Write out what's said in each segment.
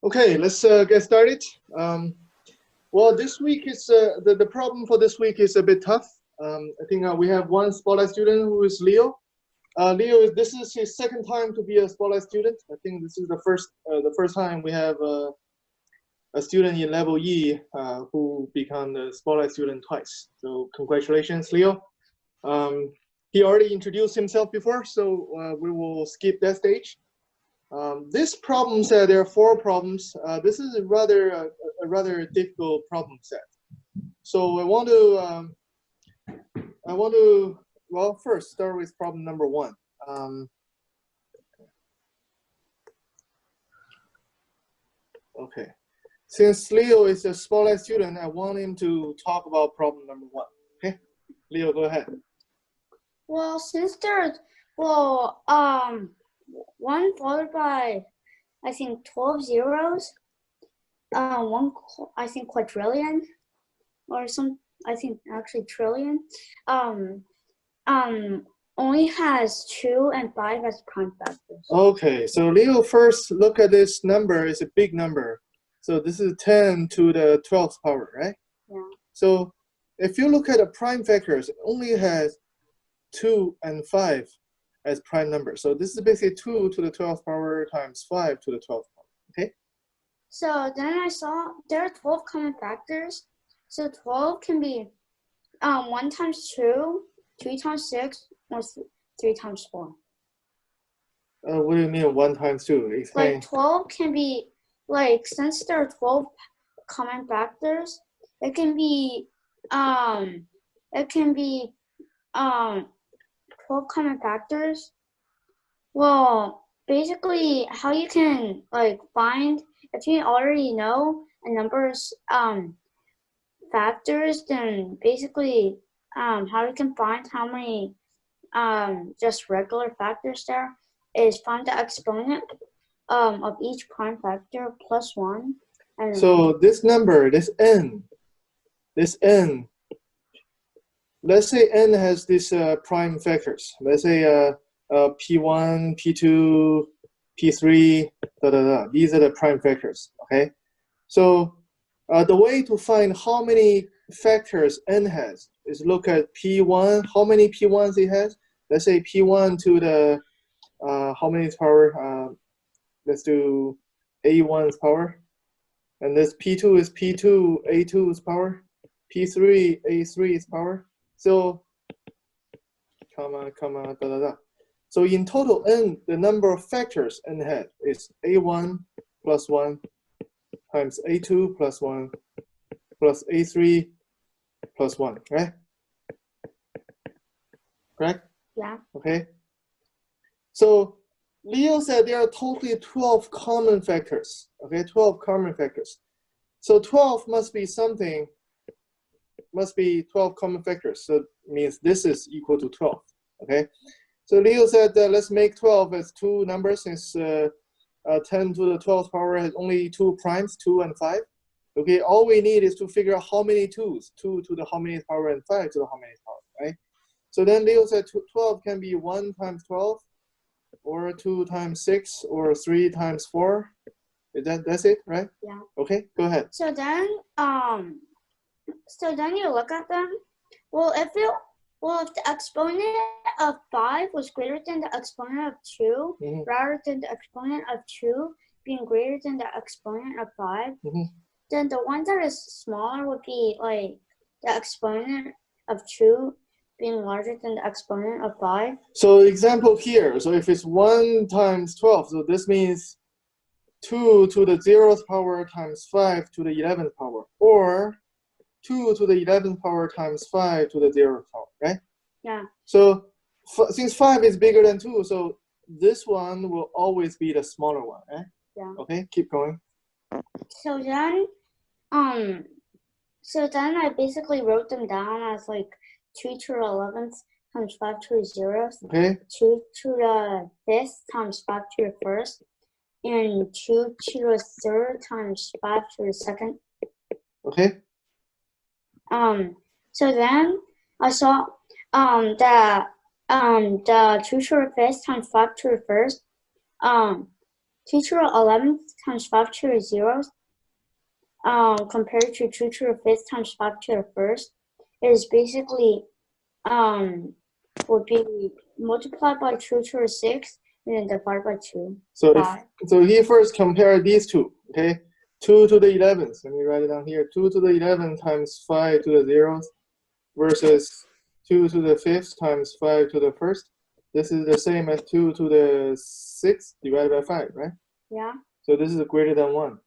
Okay, let's get started. Well, this week is the problem for this week is a bit tough. I think we have one spotlight student who is Leo. Leo, this is his second time to be a spotlight student. I think this is the first time we have a student in level E who become the spotlight student twice. So congratulations, Leo. He already introduced himself before, so we will skip that stage. This problem set, there are four problems. This is a rather difficult problem set. So I want to well, first start with problem number one. Okay, since Leo is a spotlight student, I want him to talk about problem number one. Okay, Leo, go ahead. Well, since there's one followed by I think 12 zeros, one I think quadrillion, or some I think actually trillion, only has 2 and 5 as prime factors. Okay, so Leo, first look at this number. It's a big number. So this is 10 to the 12th power, right? Yeah. So if you look at the prime factors, it only has 2 and 5 as prime numbers. So this is basically 2 to the 12th power times 5 to the 12th power, okay? So then I saw there are 12 common factors. So 12 can be 1 times 2, 3 times 6, or 3 times 4. What do you mean 1 times 2? Explain. Like 12 can be, like, since there are 12 common factors, it can be 12 common factors. Well, basically how you can like find, if you already know a number's factors, then basically how you can find how many just regular factors there is find the exponent of each prime factor plus 1. And so this number, this n, let's say n has these prime factors. Let's say P1, P2, P3, These are the prime factors, okay? So the way to find how many factors n has is look at P1, how many P1s it has. Let's say P1 to the, how many power? Let's do A1's power. And this P2 is P2, A2's power. P3, A3's power. So, So in total, n, the number of factors n had is A1 plus 1 times A2 plus 1 plus A3 plus 1, right? Correct? Yeah. Okay. So Leo said there are totally 12 common factors. Okay, 12 common factors. So 12 must be 12 common factors. So it means this is equal to 12. Okay. So Leo said let's make 12 as two numbers, since 10 to the 12th power has only 2 primes, 2 and 5. Okay, all we need is to figure out how many 2's, 2 to the how many power and 5 to the how many power, right? So then Leo said 12 can be 1 times 12, or 2 times 6, or 3 times 4. That's it, right? Yeah. Okay, go ahead. So then you look at them. Well, if the exponent of 5 was greater than the exponent of 2, rather than the exponent of 2 being greater than the exponent of 5, then the one that is smaller would be like the exponent of 2 being larger than the exponent of 5. So example here, so if it's 1 times 12, so this means 2 to the 0th power times 5 to the 11th power, or 2 to the 11th power times 5 to the 0th power, right? Yeah. So since 5 is bigger than 2, so this one will always be the smaller one, right? Yeah. Okay, keep going. So then I basically wrote them down as like 2 to the 11th times 5 to the 0th. Okay. 2 to the 5th times 5 to the 1st. And 2 to the 3rd times 5 to the 2nd. Okay. So then I saw that the 2 to the 5th times 5 to the 1st 2 to the 11th times 5 to the 0th, compared to 2 to the 5th times 5 to the 1st, is basically would be multiplied by 2 to the 6th and then divided by 2. So here first compare these two, okay? 2 to the 11th, let me write it down here. 2 to the 11th times 5 to the 0th versus 2 to the 5th times 5 to the 1st. This is the same as 2 to the 6th divided by 5, right? Yeah. So this is greater than 1.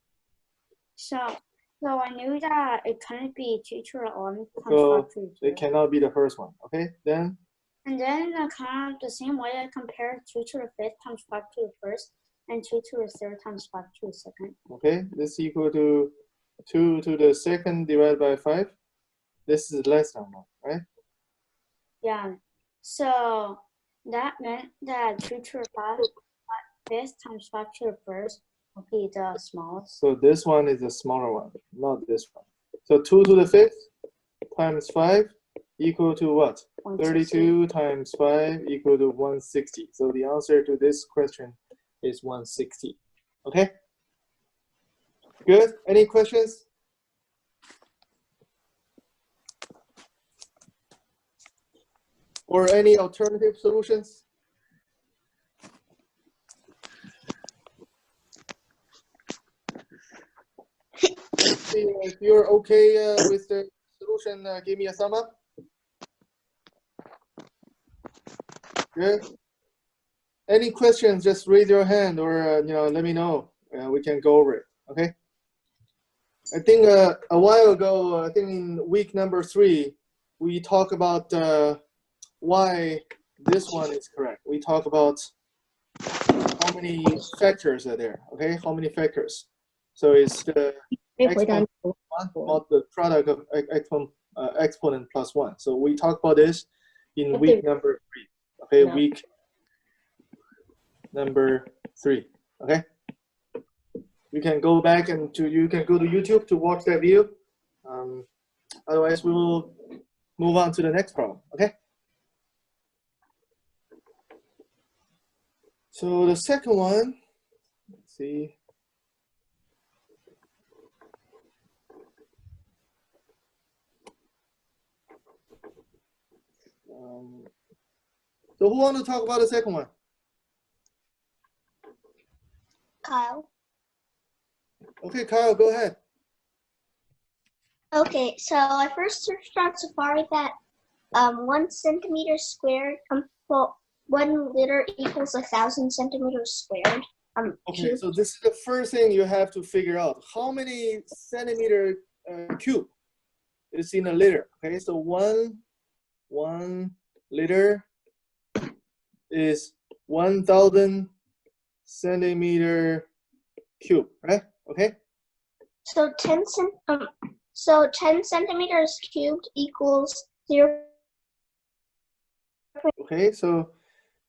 So I knew that it couldn't be 2 to the 11th times 5 So to the 0th. it cannot be the first one, okay? Then? And then kind of the same way I compare 2 to the 5th times 5 to the 1st and 2 to the 3rd times 5 to the 2nd. Okay, this is equal to 2 to the 2nd divided by 5. This is less than 1, right? Yeah. So that meant that 2 to the 5th times 5 to the 1st will be the smallest. So this one is the smaller one, not this one. So 2 to the 5th times 5 equal to what? 32 times 5 equal to 160. So the answer to this question is 160. Okay? Good? Any questions? Or any alternative solutions? If you're okay with the solution, give me a thumb up. Good. Any questions? Just raise your hand, or let me know. We can go over it. Okay. I think a while ago, I think in week number 3, we talked about why this one is correct. We talk about how many factors are there. Okay, how many factors? So it's the exponent of the product of exponent plus 1. So we talked about this in week number 3. Okay, no. Week number 3. Okay, you can go back and you can go to YouTube to watch that video. Otherwise, we will move on to the next problem. Okay. So the second one, let's see. So who wants to talk about the second one? Kyle. Okay, Kyle, go ahead. Okay, so I first searched on Safari that 1 centimeter squared, 1 liter equals 1,000 centimeters squared. Okay, so this is the first thing you have to figure out. How many centimeter cube is in a liter? Okay, so one liter is 1,000 centimeter cube, right? Okay. So 10 centimeters cubed equals 0. Okay, so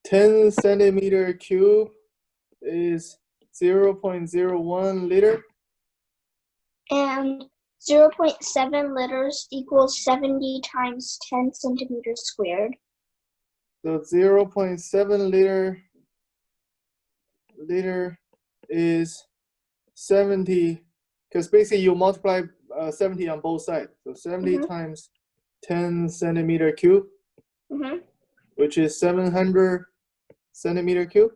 10 centimeter cube is 0.01 liter. And 0.7 liters equals 70 times 10 centimeters squared. So 0.7 liter is 70, because basically you multiply 70 on both sides. So 70 times 10 centimeter cube, which is 700 centimeter cube.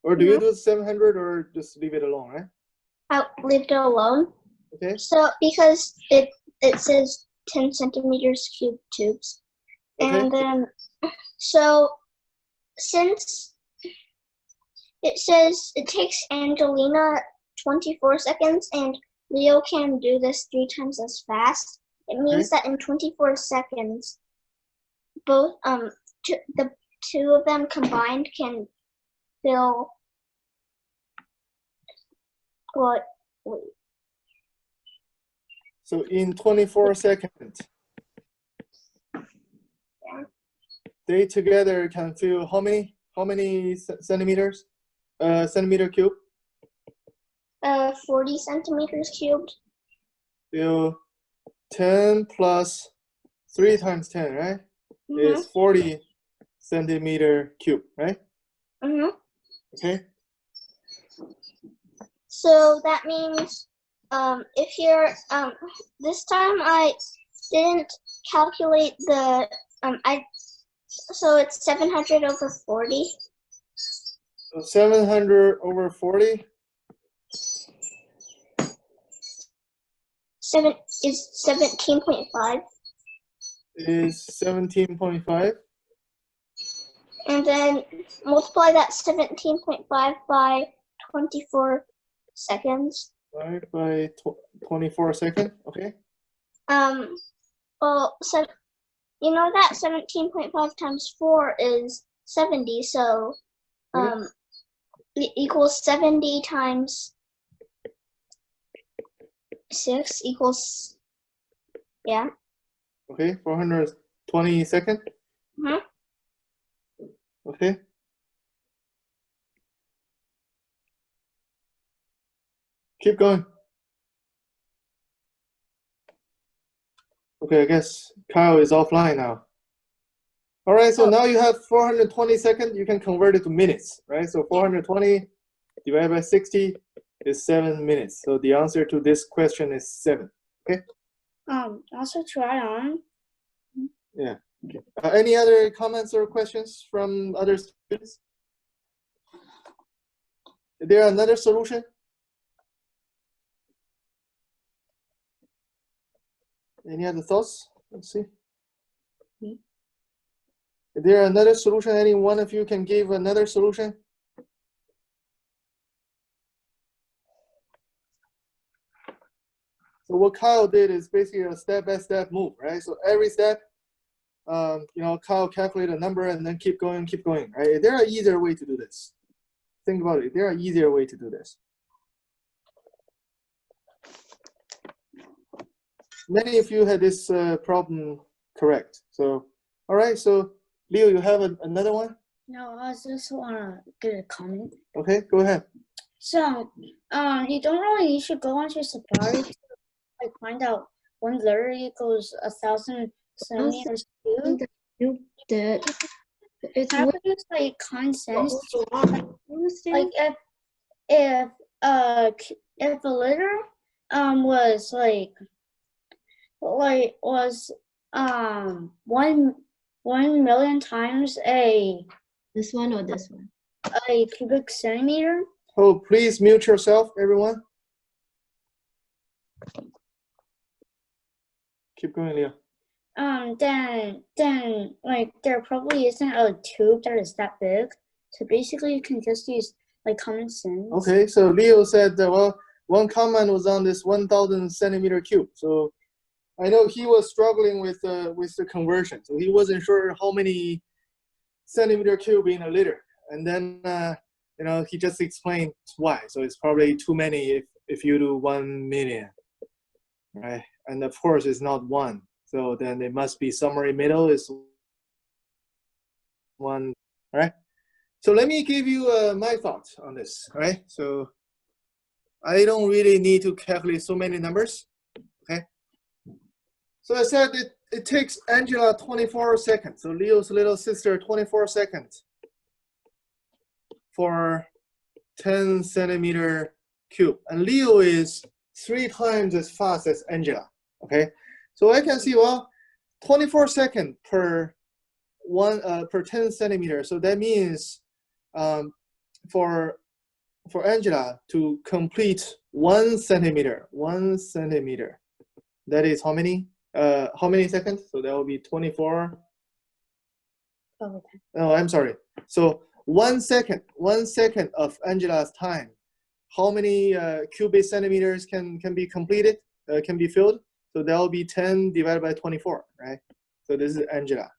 Or do you do 700 or just leave it alone, right? I'll leave it alone. Okay. So because it says 10 centimeters cube tubes. Okay. And then, so since it says it takes Angelina 24 seconds and Leo can do this 3 times as fast, it means that in 24 seconds, both the two of them combined can fill what? Wait. So in 24 seconds, they together can fill how many centimeters? Centimeter cube? 40 centimeters cubed. Fill 10 plus 3 times 10, right? Is 40 centimeter cube, right? Okay. So that means if you're this time I didn't calculate the so it's 700 over 40. So 700 over 40 is 17.5. is 17.5. And then multiply that 17.5 by 24 seconds. 5 by 24 seconds. Okay. Well, so you know that 17.5 times 4 is 70. So it equals 70 times 6 equals, yeah. Okay, 420 seconds. Okay. Keep going. Okay, I guess Kyle is offline now. All right, so now you have 420 seconds. You can convert it to minutes, right? So 420 divided by 60 is 7 minutes. So the answer to this question is 7. Okay. Also try on. Yeah. Okay. Any other comments or questions from other students? Is there another solution? Any other thoughts? Let's see. Is there another solution? Any one of you can give another solution? So what Kyle did is basically a step-by-step move, right? So every step, Kyle calculate a number and then keep going, right? There are easier way to do this. Think about it. There are easier way to do this. Many of you had this problem correct. So, all right. So, Leo, you have another one? No, I just want to get a comment. Okay, go ahead. So, you don't really need to go onto Safari to find out one letter equals 1,000 centimeters cubed. You did. It's Have to use common sense. Like if a letter was was 1 million times this one or this one? a cubic centimeter. Oh, please mute yourself, everyone. Keep going, Leo. Then there probably isn't a tube that is that big. So basically you can just use common sense. Okay, so Leo said that, well, one comment was on this 1,000 centimeter cube. So I know he was struggling with the conversion. So he wasn't sure how many centimeter cube in a liter. And then he just explained why. So it's probably too many if you do 1 million, right? And of course it's not 1. So then it must be somewhere in the middle is 1, right? So let me give you my thoughts on this, right? So I don't really need to calculate so many numbers, okay? So I said it takes Angela 24 seconds. So Leo's little sister 24 seconds for 10 centimeter cube. And Leo is 3 times as fast as Angela, okay? So I can see, well, 24 seconds per 10 centimeters. So that means for Angela to complete 1 centimeter, that is how many seconds? So that will be 24. Oh, I'm sorry. So 1 second of Angela's time, how many cubic centimeters can be completed, can be filled? So that will be 10 divided by 24, right? So this is Angela.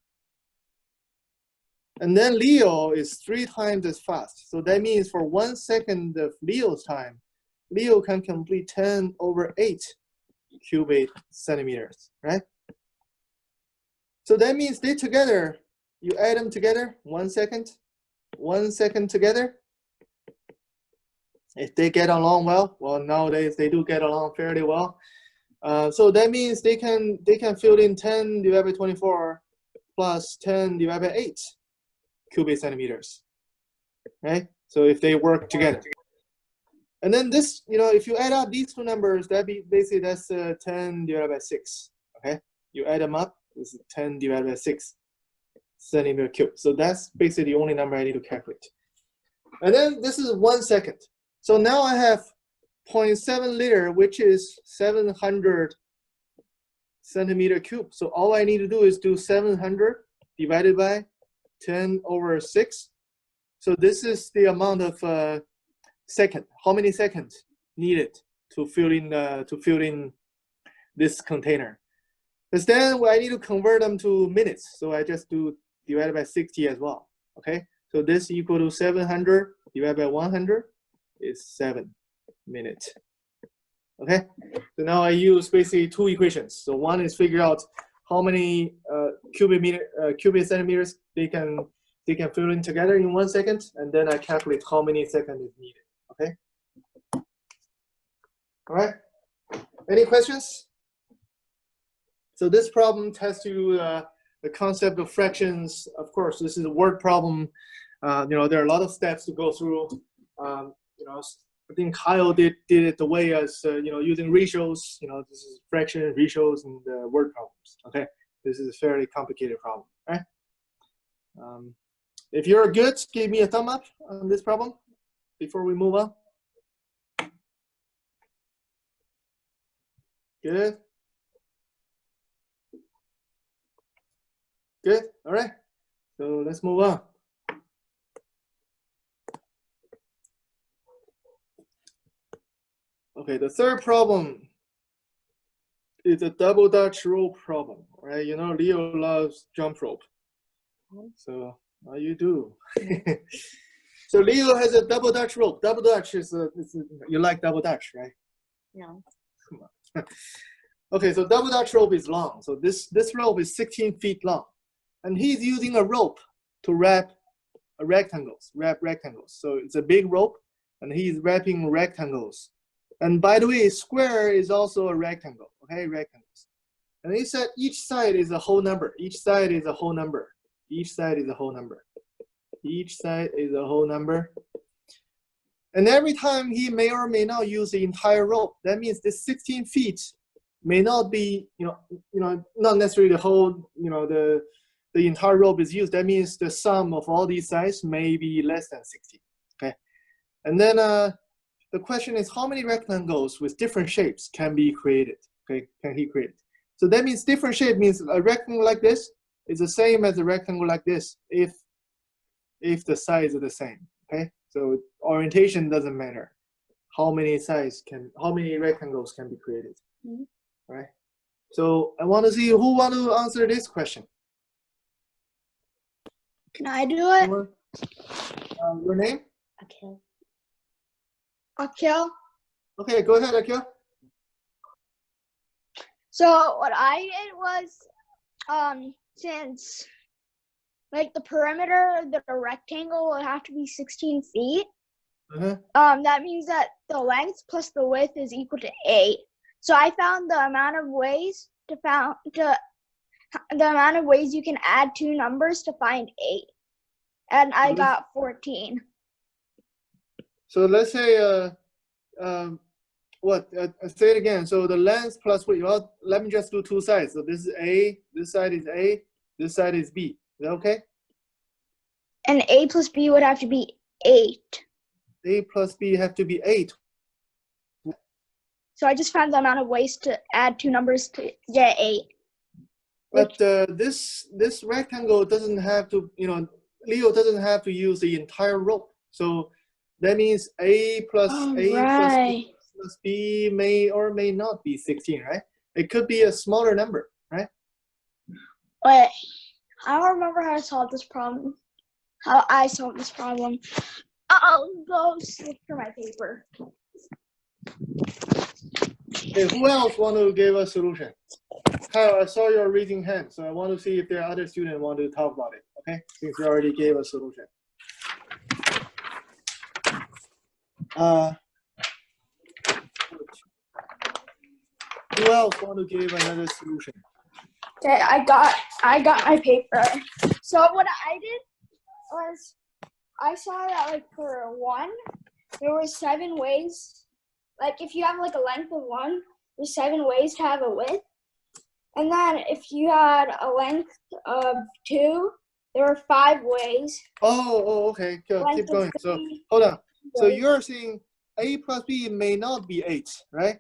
And then Leo is 3 times as fast. So that means for 1 second of Leo's time, Leo can complete 10 over 8 cubic centimeters, right? So that means they together, you add them together, 1 second together. If they get along well, nowadays they do get along fairly well. So that means they can fill in 10 divided by 24 plus 10 divided by 8 cubic centimeters, right? So if they work together. And then this, if you add up these two numbers, basically that's 10 divided by 6. Okay, you add them up. This is 10 divided by 6 centimeter cube. So that's basically the only number I need to calculate. And then this is 1 second. So now I have 0.7 liter, which is 700 centimeter cube. So all I need to do is do 700 divided by 10 over 6. So this is the amount of second. How many seconds needed to fill in this container? Because then I need to convert them to minutes. So I just do divided by 60 as well. Okay. So this equal to 700 divided by 100 is 7 minutes. Okay. So now I use basically two equations. So one is figure out how many cubic centimeters they can fill in together in 1 second, and then I calculate how many seconds is needed. Okay. All right. Any questions? So this problem tests you the concept of fractions. Of course, this is a word problem. There are a lot of steps to go through. I think Kyle did it the way as using ratios. This is fraction, ratios, and word problems. Okay, this is a fairly complicated problem. Right? If you're good, give me a thumb up on this problem before we move on. Good. Good. All right. So let's move on. Okay, the third problem is a double Dutch rope problem, right? Leo loves jump rope. So what you do? So Leo has a double Dutch rope. Double Dutch is you like double Dutch, right? No. Come on. Okay, so double Dutch rope is long. So this rope is 16 feet long. And he's using a rope to wrap rectangles. So it's a big rope, and he's wrapping rectangles. And by the way, square is also a rectangle, okay, rectangles. And he said each side is a whole number. Each side is a whole number. Each side is a whole number. Each side is a whole number. And every time he may or may not use the entire rope. That means this 16 feet may not be, not necessarily the whole, the entire rope is used. That means the sum of all these sides may be less than 16, okay? And then the question is how many rectangles with different shapes can be created, okay? Can he create? So that means different shape means a rectangle like this is the same as a rectangle like this if the sides are the same, okay? So orientation doesn't matter. How many rectangles can be created, right? So I want to see who want to answer this question. Can I do it? Your name? Okay. Akil. Okay, go ahead, Akil. So what I did was, since like the perimeter of the rectangle would have to be 16 feet, that means that the length plus the width is equal to 8. So I found the amount of ways the amount of ways you can add two numbers to find 8, and I got 14. So let's say say it again. So the length plus width. Well, let me just do two sides. So this is A, this side is A, this side is B. Is that okay? And A plus B would have to be 8. A plus B have to be 8. So I just found the amount of ways to add two numbers to get 8. But this rectangle doesn't have to, Leo doesn't have to use the entire rope. So that means A plus plus B may or may not be 16, right? It could be a smaller number, right? Wait, I don't remember how to solve this problem. How I solved this problem. I'll go look for my paper. Okay, who else want to give a solution? Kyle, I saw your raising hand, so I want to see if there are other students who want to talk about it, okay? Since you already gave a solution. Who else want to give another solution? Okay, I got my paper. So what I did was I saw that like for 1, there were 7 ways like if you have like a length of 1, there's 7 ways to have a width. And then if you had a length of 2, there are 5 ways. Oh, okay. Go, keep going. So hold on. So you're saying a plus b may not be 8, right?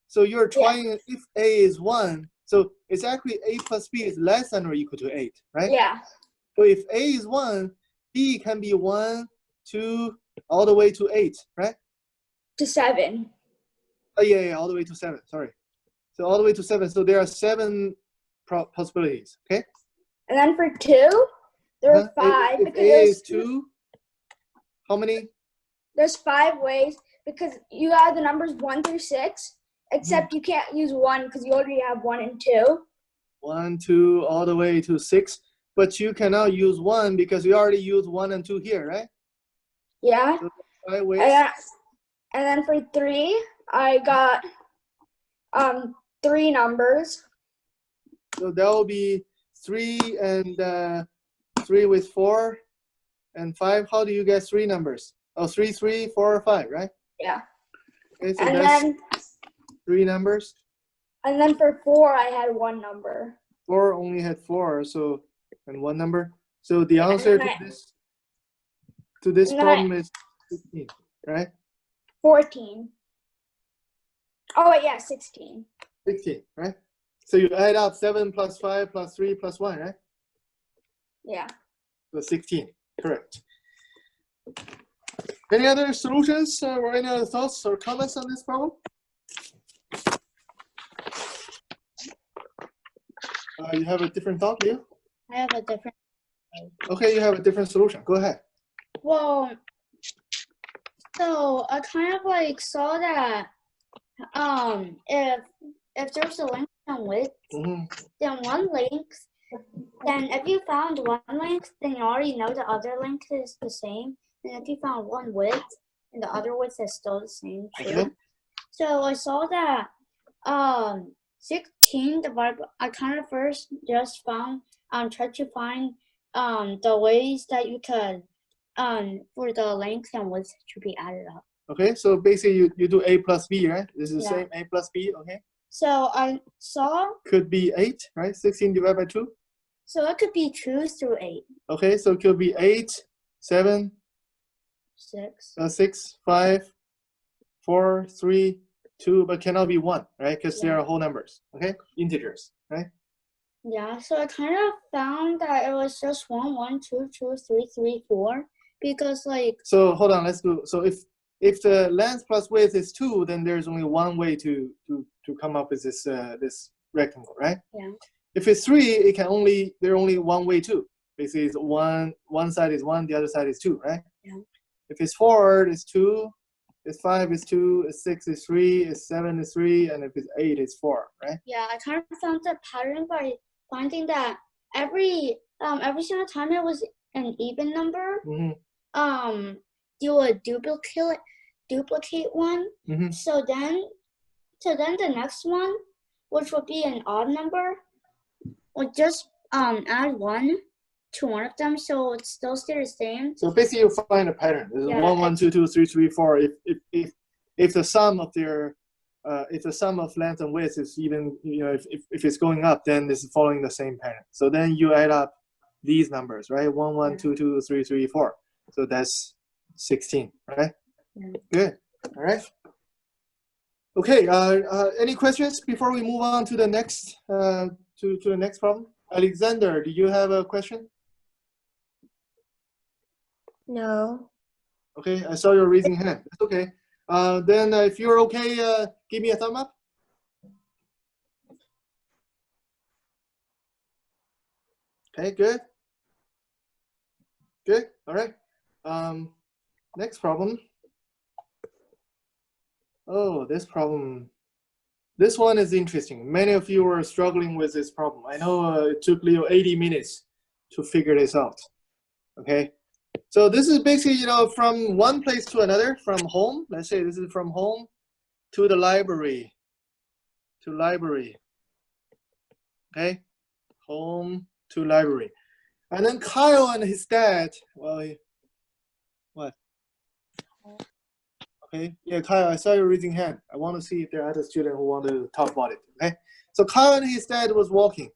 So you're trying if a is 1, so it's actually a plus b is less than or equal to 8, right? Yeah. So if a is 1, b can be 1, 2, all the way to 8, right? To 7. Oh yeah, all the way to 7. Sorry. So all the way to 7. So there are 7 possibilities. Okay. And then for 2, there are 5 if because a is 2, how many? There's 5 ways because you have the numbers 1 through 6, except you can't use 1 because you already have 1 and 2. 1, 2, all the way to 6. But you cannot use 1 because you already used 1 and 2 here, right? Yeah. So 5 ways. And then for 3, I got 3 numbers. So that will be 3 and 3 with 4 and 5. How do you get 3 numbers? Oh, 3, 3, 4, 5, right? Yeah. Okay, so And that's then 3 numbers. And then for 4, I had 1 number. 4 only had 4, so and 1 number. So the answer to this problem is 16, right? 14. Oh wait, yeah, 16. 16, right? So you add up 7 plus 5 plus 3 plus 1, right? Yeah. So 16, correct. Any other solutions or any other thoughts or comments on this problem? You have a different thought, Leo? I have a different. Okay, you have a different solution. Go ahead. Well, so I kind of like saw that if there's a length and width, then one length, then if you found one length, then you already know the other length is the same. And if you found one width, and the other width is still the same too. Okay. So I saw that 16 divided by, I kind of first just found tried to find the ways that you could for the length and width to be added up. Okay, so basically you do a plus b, right? This is the same, a plus b, okay? So I saw could be 8, right? 16 divided by 2. So it could be 2 through 8. Okay, so it could be 8, 7, 6, 5, 4, 3, 2, but cannot be 1, right? Because they are whole numbers, okay? Integers, right? Yeah, so I kind of found that it was just 1, 1, 2, 2, 3, 3, 4, because like. So hold on, let's do. So if the length plus width is 2, then there's only one way to come up with this this rectangle, right? Yeah. If it's 3, it can only only one way too. Basically, it's one side is 1, the other side is 2, right? Yeah. If it's 4, it's 2. If 5 is 2. If 6 is 3. If 7 is 3. And if it's 8, it's 4, right? Yeah, I kind of found the pattern by finding that every single time it was an even number, you would duplicate one. So then the next one, which would be an odd number, would just add 1 to one of them, so it still stay the same. So basically, you find a pattern. This is 1, 1, 2, 2, 3, 3, 4. If the sum of their if the sum of length and width is even, if it's going up, then it's following the same pattern. So then you add up these numbers, right? 1, 1, 2, 2, 3, 3, 4. So that's 16, right? Good. All right. Okay. Any questions before we move on to the next to the next problem? Alexander, do you have a question? No. Okay, I saw your raising hand. That's okay. Then if you're okay, give me a thumb up. Okay, good. Good. All right. Next problem. Oh, this problem. This one is interesting. Many of you are struggling with this problem. I know it took Leo 80 minutes to figure this out. Okay. So this is basically, from one place to another, from home. Let's say this is from home to the library. To library. Okay. Home to library. And then Kyle and his dad, well, what? Okay, yeah, Kyle, I saw you raising hand. I want to see if there are other students who want to talk about it. Okay, so Kyle and his dad was walking.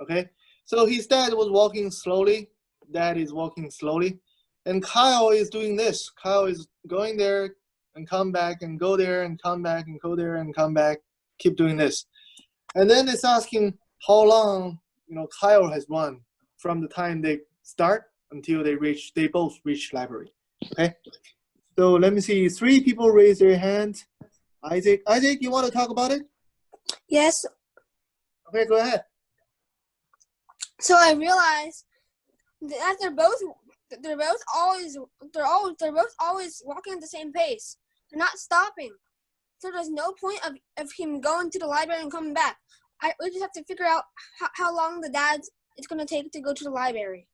Okay, so his dad was walking slowly. Dad is walking slowly, and Kyle is doing this. Kyle is going there and come back and go there and come back and go there and come back. Keep doing this, and then it's asking how long Kyle has run from the time they start until they both reach library. Okay. So let me see. 3 people raise their hand. Isaac, you want to talk about it? Yes. Okay, go ahead. So I realized that they're both always walking at the same pace. They're not stopping. So there's no point of him going to the library and coming back. We just have to figure out how long the dad's it's gonna take to go to the library.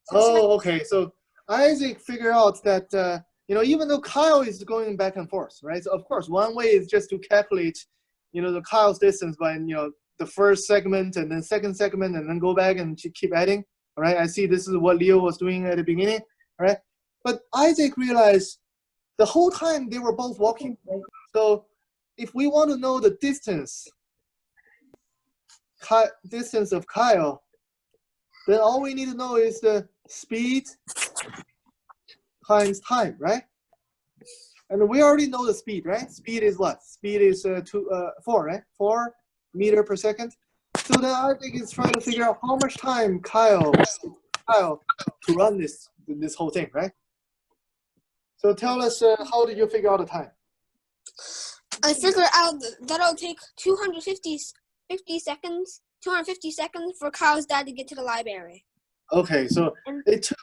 So okay. So Isaac figured out that even though Kyle is going back and forth, right? So of course, one way is just to calculate, the Kyle's distance by the first segment and then second segment and then go back and keep adding. All right. I see this is what Leo was doing at the beginning. All right. But Isaac realized the whole time they were both walking. So if we want to know the distance of Kyle, then all we need to know is the speed times time, right? And we already know the speed, right? Speed is what? Speed is 4, right? 4 meters per second. So then I think it's trying to figure out how much time Kyle to run this whole thing, right? So tell us, how did you figure out the time? I figured out that it'll take 250 seconds for Kyle's dad to get to the library. Okay, so it took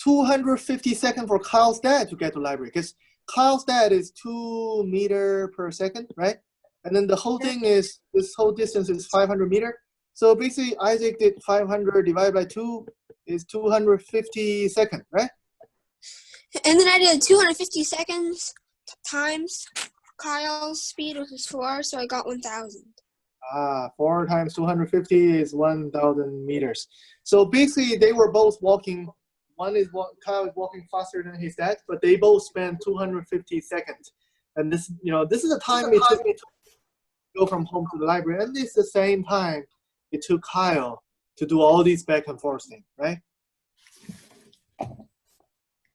250 seconds for Kyle's dad to get to the library because Kyle's dad is 2 meters per second, right? And then the whole thing is, this whole distance is 500 meters. So basically, Isaac did 500 divided by 2 is 250 seconds, right? And then I did 250 seconds times Kyle's speed, which is 4, so I got 1,000. 4 times 250 is 1,000 meters. So basically, they were both walking. Kyle is walking faster than his dad, but they both spent 250 seconds. And this is the time it took to go from home to the library, and it's the same time it took Kyle to do all these back and forth things, right?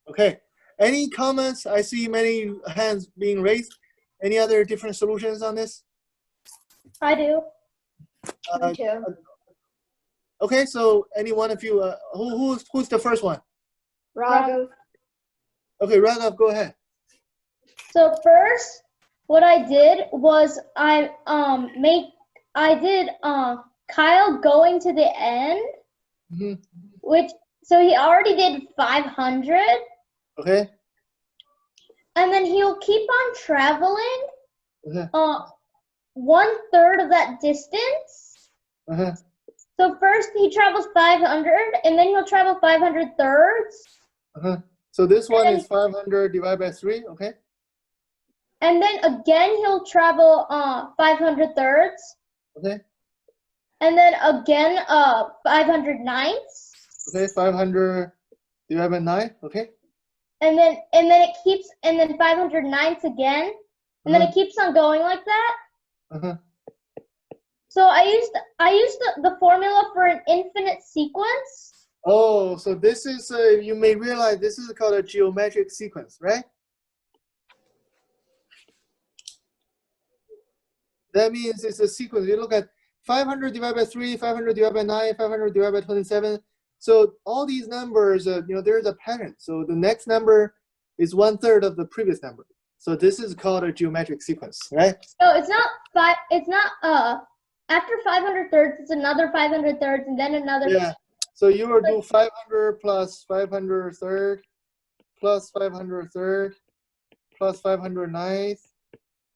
Okay. Any comments? I see many hands being raised. Any other different solutions on this? I do. Me too. Okay, so any one of you, who's the first one? Raghav. Okay, Raghav, go ahead. So first, what I did was Kyle going to the end, so he already did 500. Okay. And then he'll keep on traveling. Okay. 1/3 of that distance. So first he travels 500, and then he'll travel 500 thirds. So this one is 500 divided by 3, okay? And then again he'll travel 500 thirds. Okay. And then again 500 ninths. Okay, 500 divided by 9, okay? And then 500 ninths again. And then it keeps on going like that. So I used the formula for an infinite sequence. Oh, so this is you may realize this is called a geometric sequence, right? That means it's a sequence. You look at 500 divided by 3, 500 divided by 9, 500 divided by 27. So all these numbers, there's a pattern. So the next number is 1/3 of the previous number. So this is called a geometric sequence, right? So it's not after 500 thirds, it's another 500 thirds, and then another. Yeah. So you will do 500 plus 500 third, plus 500 third, plus 500 ninth.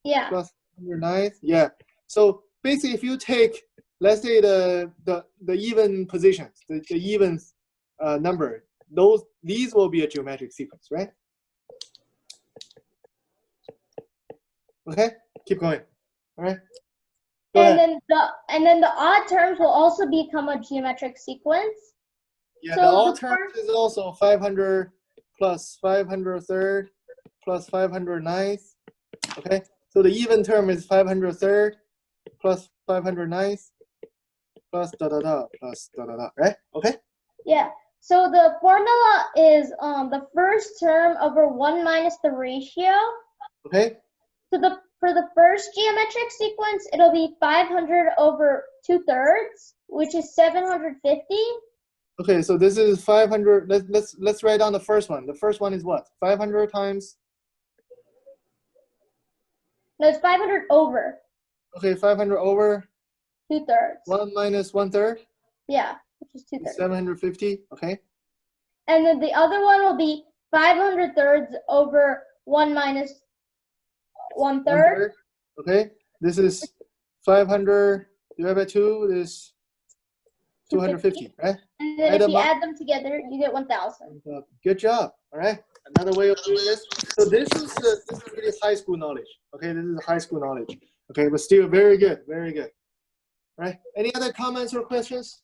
Yeah. Plus 500 ninth. Yeah. So basically, if you take, let's say the even positions, the even number, these will be a geometric sequence, right? Okay. Keep going. All right. And then the odd terms will also become a geometric sequence. Yeah, so the odd terms is also 500 plus 500 third plus 500 ninth Okay, so the even term is 503rd plus 509th plus da da da plus da da da, right? Okay. Yeah. So the formula is the first term over 1 minus the ratio. Okay. So for the first geometric sequence, it'll be 500 over 2/3, which is 750. Okay, so this is 500. Let's write down the first one. The first one is what? 500 times. No, it's 500 over Okay, 500 over 2/3. 1 minus 1/3. Yeah, which is 2/3. 750. Okay. And then the other one will be 500 thirds over 1 minus 1/3. Okay, this is 500 divided by 2 is 250, right? And then if you add them together, you get 1,000. Good job. All right. Another way of doing this. So this is really high school knowledge. Okay, this is high school knowledge. Okay, but still very good, very good. All right. Any other comments or questions?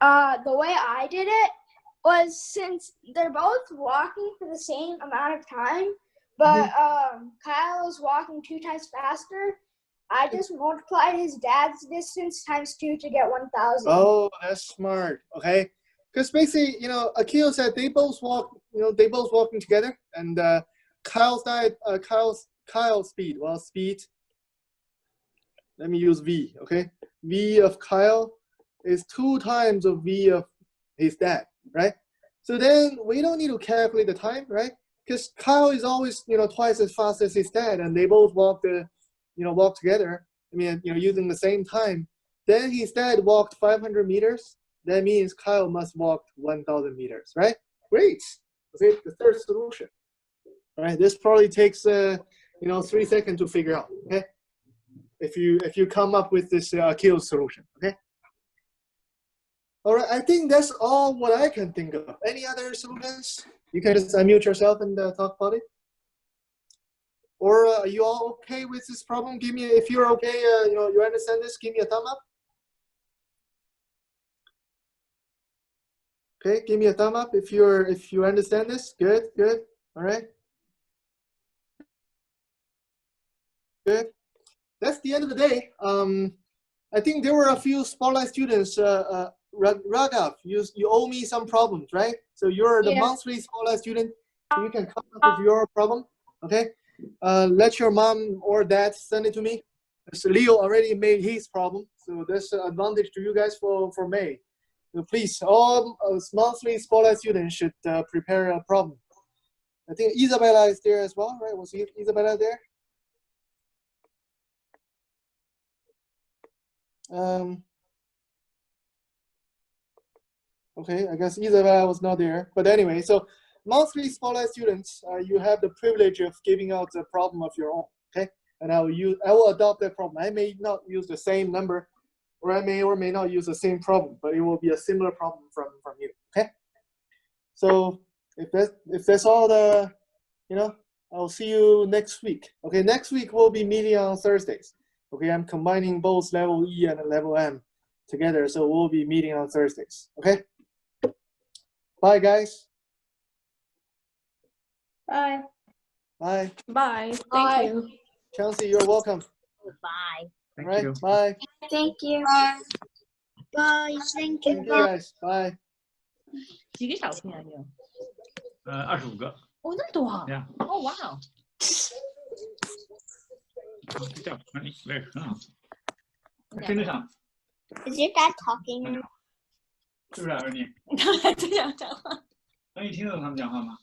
The way I did it was, since they're both walking for the same amount of time, but Kyle is walking 2 times faster, I just multiplied his dad's distance times 2 to get 1,000. Oh, that's smart. Okay, because basically, you know, Akil said they both walk. You know, they both walking together, and Kyle's speed. Well, speed. Let me use V. Okay, V of Kyle is 2 times of V of his dad, right? So then we don't need to calculate the time, right? Because Kyle is always, you know, twice as fast as his dad, and they both walk together. I mean, you know, using the same time. Then his dad walked 500 meters. That means Kyle must walk 1,000 meters, right? Great. Okay, the third solution. All right, this probably takes 3 seconds to figure out. Okay, if you come up with this Akil solution. Okay. All right, I think that's all what I can think of. Any other solutions? You can just unmute yourself and talk about it. Or are you all okay with this problem? Give me, if you're okay, you understand this, give me a thumb up. Okay, give me a thumb up if you understand this. Good, good. All right. Good. That's the end of the day. I think there were a few Spotlight students. Raghav, you owe me some problems, right? So you're the monthly Spotlight student. You can come up with your problem. Okay. Let your mom or dad send it to me. So Leo already made his problem, so there's an advantage to you guys for May. So please, all monthly Spotlight students should prepare a problem. I think Isabella is there as well, right? Was Isabella there? Okay, I guess Isabella was not there. But anyway, so monthly Spotlight students, you have the privilege of giving out a problem of your own, okay? And I will adopt that problem. I may not use the same number, or I may or may not use the same problem, but it will be a similar problem from you, okay? So if that's all I'll see you next week. Okay, next week we'll be meeting on Thursdays. Okay, I'm combining both level E and level M together, so we'll be meeting on Thursdays, okay? Bye, guys. Bye. Bye. Bye. Thank you. Chelsea, you're welcome. Bye. All right, bye. Thank you. Bye. Thank you. Thank you, guys. Bye. 几个小朋友你有？ 25个。哦，那么多啊！ Yeah. 哦，哇哦！这叫管理，very 很好，跟得上， Is your dad talking? 是不是啊，二妮？你刚才这样讲话。能你听得懂他们讲话吗？